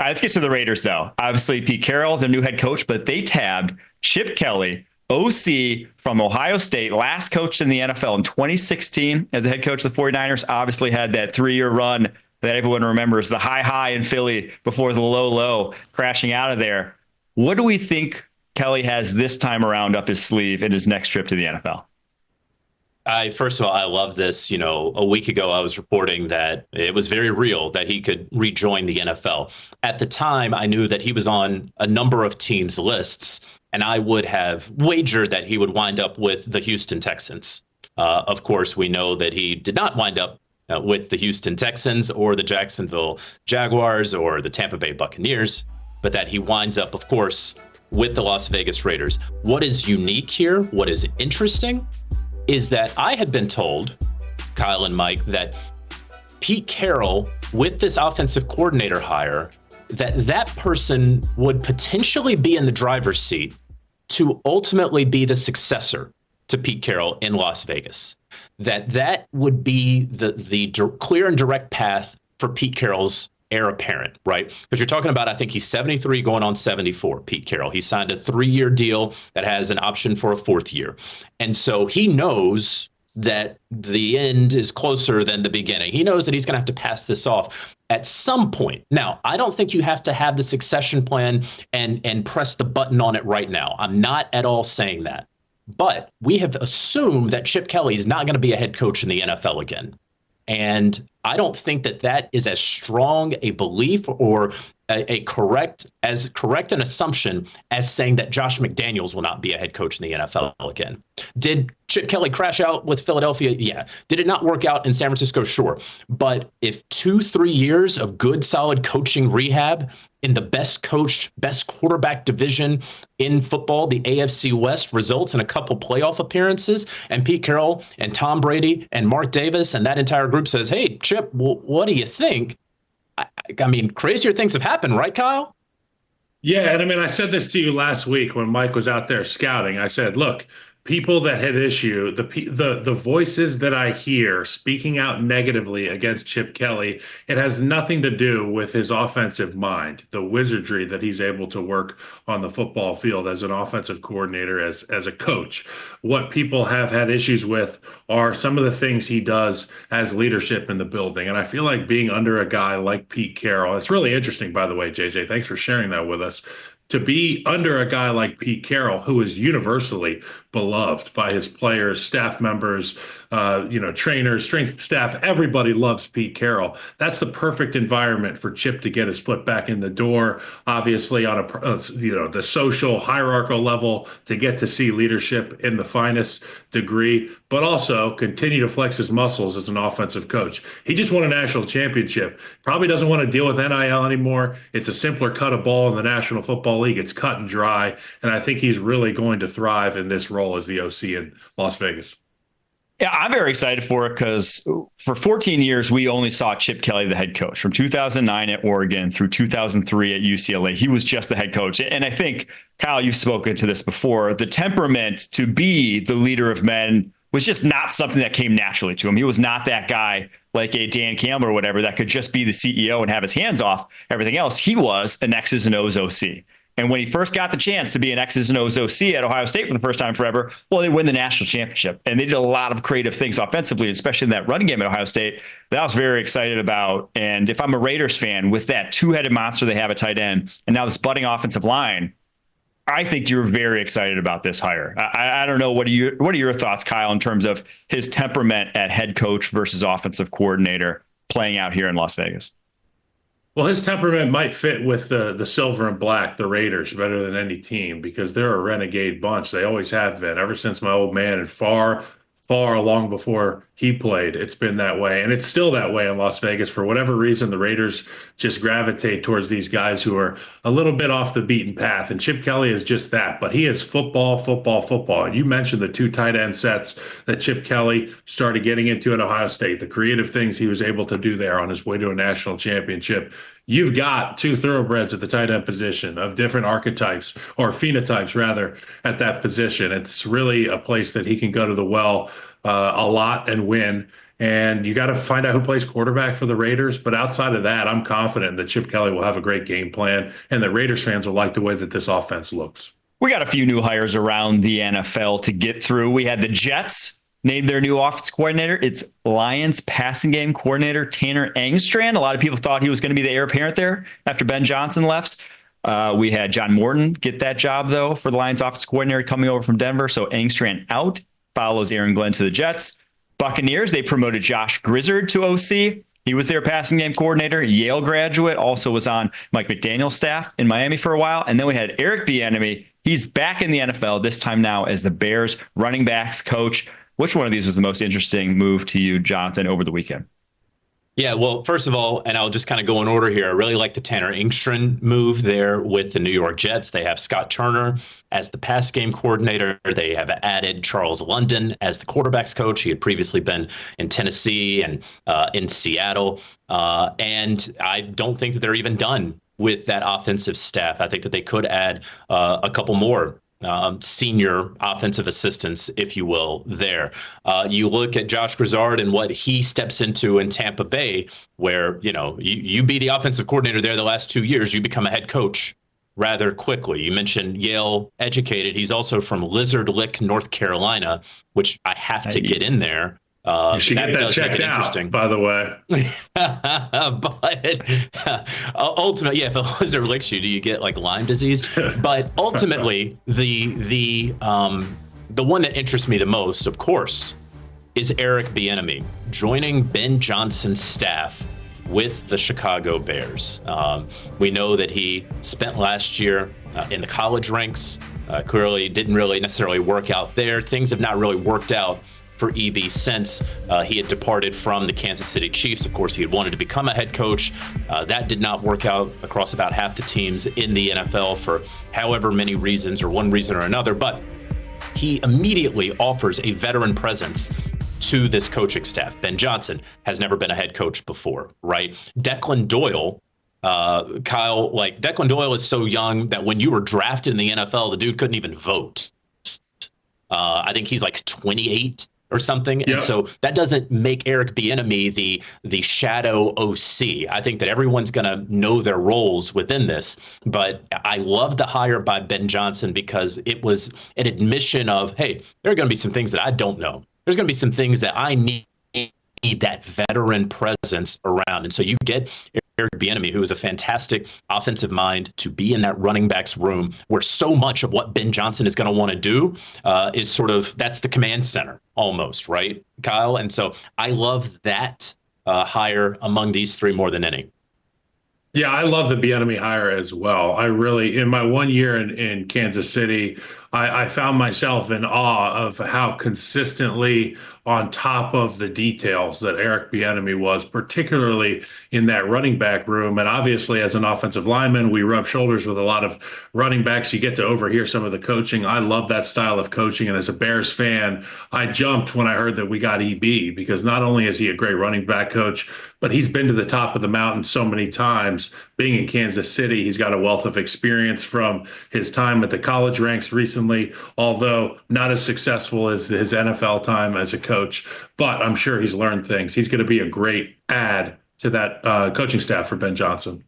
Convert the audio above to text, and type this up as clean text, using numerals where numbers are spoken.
right, let's get to the Raiders, though. Obviously, Pete Carroll, the new head coach, but they tabbed Chip Kelly, OC from Ohio State, last coach in the NFL in 2016 as a head coach of the 49ers. Obviously had that 3-year run that everyone remembers, the high in Philly before the low crashing out of there. What do we think Kelly has this time around up his sleeve in his next trip to the NFL? First of all, I love this. A week ago, I was reporting that it was very real that he could rejoin the NFL. At the time, I knew that he was on a number of teams' lists, and I would have wagered that he would wind up with the Houston Texans. Of course, we know that he did not wind up with the Houston Texans or the Jacksonville Jaguars or the Tampa Bay Buccaneers, but that he winds up, of course, with the Las Vegas Raiders. What is unique here, what is interesting, is that I had been told, Kyle and Mike, that Pete Carroll, with this offensive coordinator hire, that person would potentially be in the driver's seat to ultimately be the successor to Pete Carroll in Las Vegas. That would be the clear and direct path for Pete Carroll's heir apparent, right? Because you're talking about, I think he's 73 going on 74, Pete Carroll. He signed a 3-year deal that has an option for a 4th year. And so he knows that the end is closer than the beginning. He knows that he's going to have to pass this off at some point. Now, I don't think you have to have the succession plan and press the button on it right now. I'm not at all saying that. But we have assumed that Chip Kelly is not going to be a head coach in the NFL again. And I don't think that is as strong a belief or a correct an assumption as saying that Josh McDaniels will not be a head coach in the NFL again. Did Chip Kelly crash out with Philadelphia? Yeah. Did it not work out in San Francisco? Sure. But if 2-3 years of good, solid coaching rehab in the best coached, best quarterback division in football, the AFC West, results in a couple playoff appearances, and Pete Carroll and Tom Brady and Mark Davis and that entire group says, hey, Chip, what do you think? I mean, crazier things have happened, right, Kyle? Yeah, and I mean, I said this to you last week when Mike was out there scouting. I said, look, people that had issue, the voices that I hear speaking out negatively against Chip Kelly, it has nothing to do with his offensive mind, the wizardry that he's able to work on the football field as an offensive coordinator, as a coach. What people have had issues with are some of the things he does as leadership in the building. And I feel like being under a guy like Pete Carroll, it's really interesting, by the way, JJ, thanks for sharing that with us. To be under a guy like Pete Carroll, who is universally beloved by his players, staff members, trainers, strength staff, everybody loves Pete Carroll. That's the perfect environment for Chip to get his foot back in the door. Obviously, on the social hierarchical level, to get to see leadership in the finest degree, but also continue to flex his muscles as an offensive coach. He just won a national championship. Probably doesn't want to deal with NIL anymore. It's a simpler cut of ball in the National Football League. It's cut and dry, and I think he's really going to thrive in this role as the OC in Las Vegas. Yeah, I'm very excited for it because for 14 years, we only saw Chip Kelly, the head coach, from 2009 at Oregon through 2003 at UCLA. He was just the head coach. And I think, Kyle, you've spoken to this before, the temperament to be the leader of men was just not something that came naturally to him. He was not that guy like a Dan Campbell or whatever that could just be the CEO and have his hands off everything else. He was an X's and O's OC. And when he first got the chance to be an X's and O's OC at Ohio State for the first time forever, well, they win the national championship. And they did a lot of creative things offensively, especially in that running game at Ohio State, that I was very excited about. And if I'm a Raiders fan, with that two-headed monster they have at tight end, and now this budding offensive line, I think you're very excited about this hire. I don't know. What are your thoughts, Kyle, in terms of his temperament at head coach versus offensive coordinator playing out here in Las Vegas? Well, his temperament might fit with the silver and black, the Raiders, better than any team, because they're a renegade bunch. They always have been, ever since my old man, and far long before he played. It's been that way, and it's still that way in Las Vegas. For whatever reason, the Raiders just gravitate towards these guys who are a little bit off the beaten path, and Chip Kelly is just that. But he is football. And you mentioned the two tight end sets that Chip Kelly started getting into at Ohio State, the creative things he was able to do there on his way to a national championship. You've got two thoroughbreds at the tight end position of different archetypes, or phenotypes rather, at that position. It's really a place that he can go to the well a lot and win. And you got to find out who plays quarterback for the Raiders. But outside of that, I'm confident that Chip Kelly will have a great game plan and that Raiders fans will like the way that this offense looks. We got a few new hires around the NFL to get through. We had the Jets named their new offense coordinator. It's Lions passing game coordinator Tanner Engstrand. A lot of people thought he was going to be the heir apparent there after Ben Johnson left. We had John Morton get that job, though, for the Lions offense coordinator coming over from Denver. So Engstrand out, follows Aaron Glenn to the Jets. Buccaneers, they promoted Josh Grizzard to OC. He was their passing game coordinator, Yale graduate, also was on Mike McDaniel's staff in Miami for a while. And then we had Eric Bieniemy. He's back in the NFL, this time now as the Bears running backs coach. Which one of these was the most interesting move to you, Jonathan, over the weekend? Yeah, well, first of all, and I'll just kind of go in order here. I really like the Tanner Engstrand move there with the New York Jets. They have Scott Turner as the pass game coordinator. They have added Charles London as the quarterbacks coach. He had previously been in Tennessee and in Seattle. And I don't think that they're even done with that offensive staff. I think that they could add a couple more senior offensive assistants, if you will, there. You look at Josh Grizzard and what he steps into in Tampa Bay, where, you be the offensive coordinator there the last 2 years, you become a head coach rather quickly. You mentioned Yale educated. He's also from Lizard Lick, North Carolina, which I have to get in there. You should get that checked out, by the way. But ultimately, yeah, if a lizard licks you, do you get like Lyme disease? But ultimately, the one that interests me the most, of course, is Eric Bieniemy joining Ben Johnson's staff with the Chicago Bears. We know that he spent last year in the college ranks. Clearly didn't really necessarily work out there. Things have not really worked out for EB since he had departed from the Kansas City Chiefs. Of course, he had wanted to become a head coach. That did not work out across about half the teams in the NFL for however many reasons, or one reason or another. But he immediately offers a veteran presence to this coaching staff. Ben Johnson has never been a head coach before, right? Declan Doyle, Kyle, like Declan Doyle is so young that when you were drafted in the NFL, the dude couldn't even vote. I think he's like 28 or something. Yep. And so that doesn't make Eric Bieniemy the shadow OC. I think that everyone's going to know their roles within this. But I love the hire by Ben Johnson because it was an admission of, hey, there are going to be some things that I don't know. There's going to be some things that I need that veteran presence around. And so you get Eric Bieniemy, who is a fantastic offensive mind, to be in that running backs room where so much of what Ben Johnson is going to want to do is sort of, that's the command center almost, right, Kyle? And so I love that hire among these three more than any. Yeah, I love the Bieniemy hire as well. I really, in my 1 year in Kansas City, I found myself in awe of how consistently on top of the details that Eric Bieniemy was, particularly in that running back room. And obviously, as an offensive lineman, we rub shoulders with a lot of running backs. You get to overhear some of the coaching. I love that style of coaching. And as a Bears fan, I jumped when I heard that we got EB, because not only is he a great running back coach, but he's been to the top of the mountain so many times. Being in Kansas City, he's got a wealth of experience from his time at the college ranks recently, although not as successful as his NFL time as a coach. But I'm sure he's learned things. He's going to be a great add to that coaching staff for Ben Johnson.